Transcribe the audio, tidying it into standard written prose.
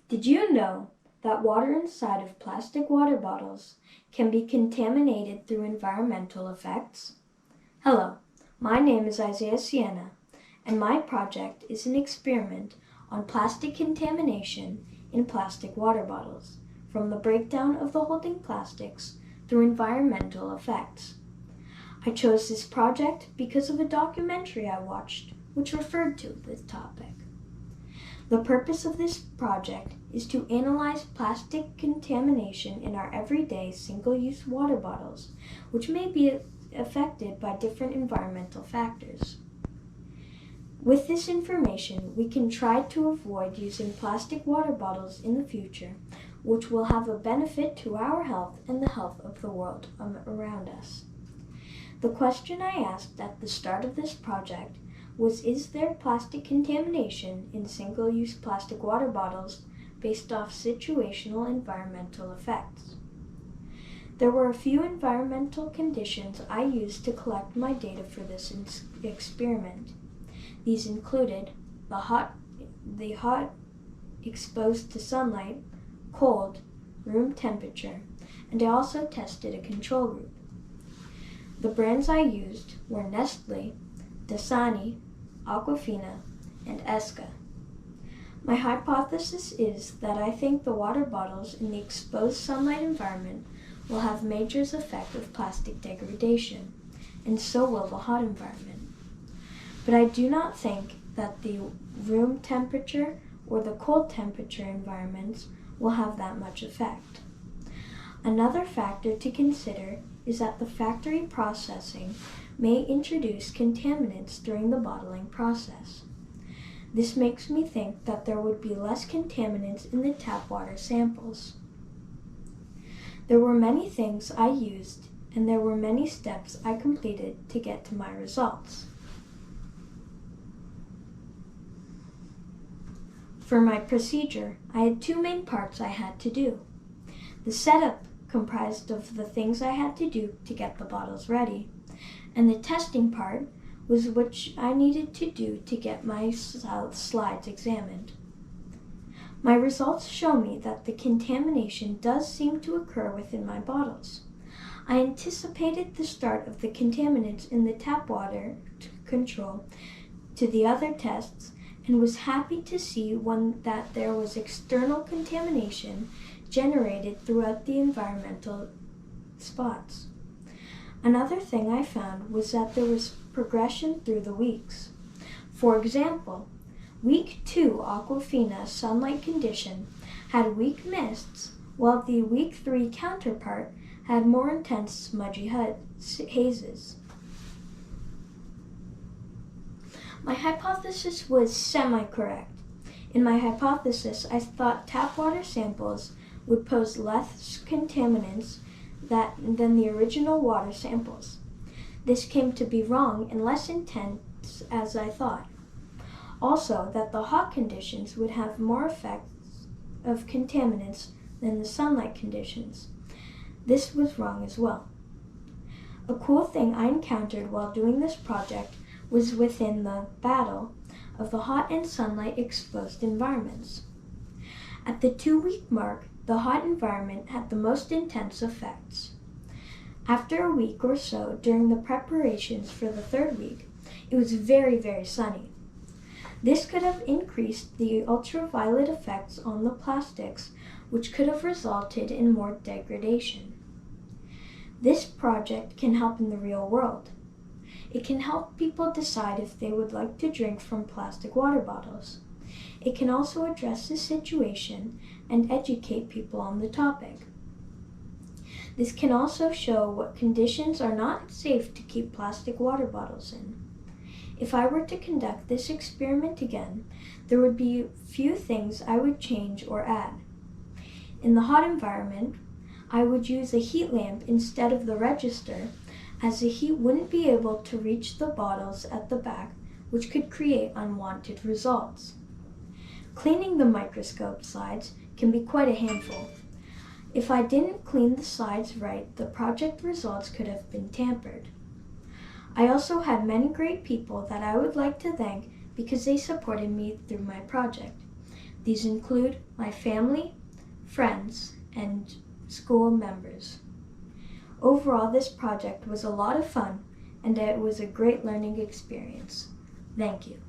Did you know that water inside of plastic water bottles can be contaminated through environmental effects? Hello, my name is Isaiah Sienna, and my project is an experiment on plastic contamination in plastic water bottles, from the breakdown of the holding plastics through environmental effects. I chose this project because of a documentary I watched which referred to this topic. The purpose of this project is to analyze plastic contamination in our everyday single-use water bottles, which may be affected by different environmental factors. With this information, we can try to avoid using plastic water bottles in the future, which will have a benefit to our health and the health of the world around us. The question I asked at the start of this project was, is there plastic contamination in single-use plastic water bottles based off situational environmental effects? There were a few environmental conditions I used to collect my data for this experiment. These included the hot, exposed to sunlight, cold, room temperature, and I also tested a control group. The brands I used were Nestle, Dasani, Aquafina, and Esca. My hypothesis is that I think the water bottles in the exposed sunlight environment will have major effect of plastic degradation, and so will the hot environment. But I do not think that the room temperature or the cold temperature environments will have that much effect. Another factor to consider is that the factory processing may introduce contaminants during the bottling process. This makes me think that there would be less contaminants in the tap water samples. There were many things I used, and there were many steps I completed to get to my results. For my procedure, I had two main parts I had to do. The setup comprised of the things I had to do to get the bottles ready, and the testing part was which I needed to do to get my slides examined. My results show me that the contamination does seem to occur within my bottles. I anticipated the start of the contaminants in the tap water control to the other tests and was happy to see that there was external contamination generated throughout the environmental spots. Another thing I found was that there was progression through the weeks. For example, week 2 Aquafina sunlight condition had weak mists, while the week 3 counterpart had more intense smudgy hazes. My hypothesis was semi-correct. In my hypothesis, I thought tap water samples would pose less contaminants than the original water samples. This came to be wrong and less intense as I thought. Also, that the hot conditions would have more effects of contaminants than the sunlight conditions. This was wrong as well. A cool thing I encountered while doing this project was within the battle of the hot and sunlight exposed environments. At the 2-week mark, the hot environment had the most intense effects. After a week or so during the preparations for the 3rd week, it was very, very sunny. This could have increased the ultraviolet effects on the plastics, which could have resulted in more degradation. This project can help in the real world. It can help people decide if they would like to drink from plastic water bottles. It can also address the situation and educate people on the topic. This can also show what conditions are not safe to keep plastic water bottles in. If I were to conduct this experiment again, there would be few things I would change or add. In the hot environment, I would use a heat lamp instead of the register, as the heat wouldn't be able to reach the bottles at the back, which could create unwanted results. Cleaning the microscope slides can be quite a handful. If I didn't clean the slides right, the project results could have been tampered. I also had many great people that I would like to thank because they supported me through my project. These include my family, friends, and school members. Overall, this project was a lot of fun, and it was a great learning experience. Thank you.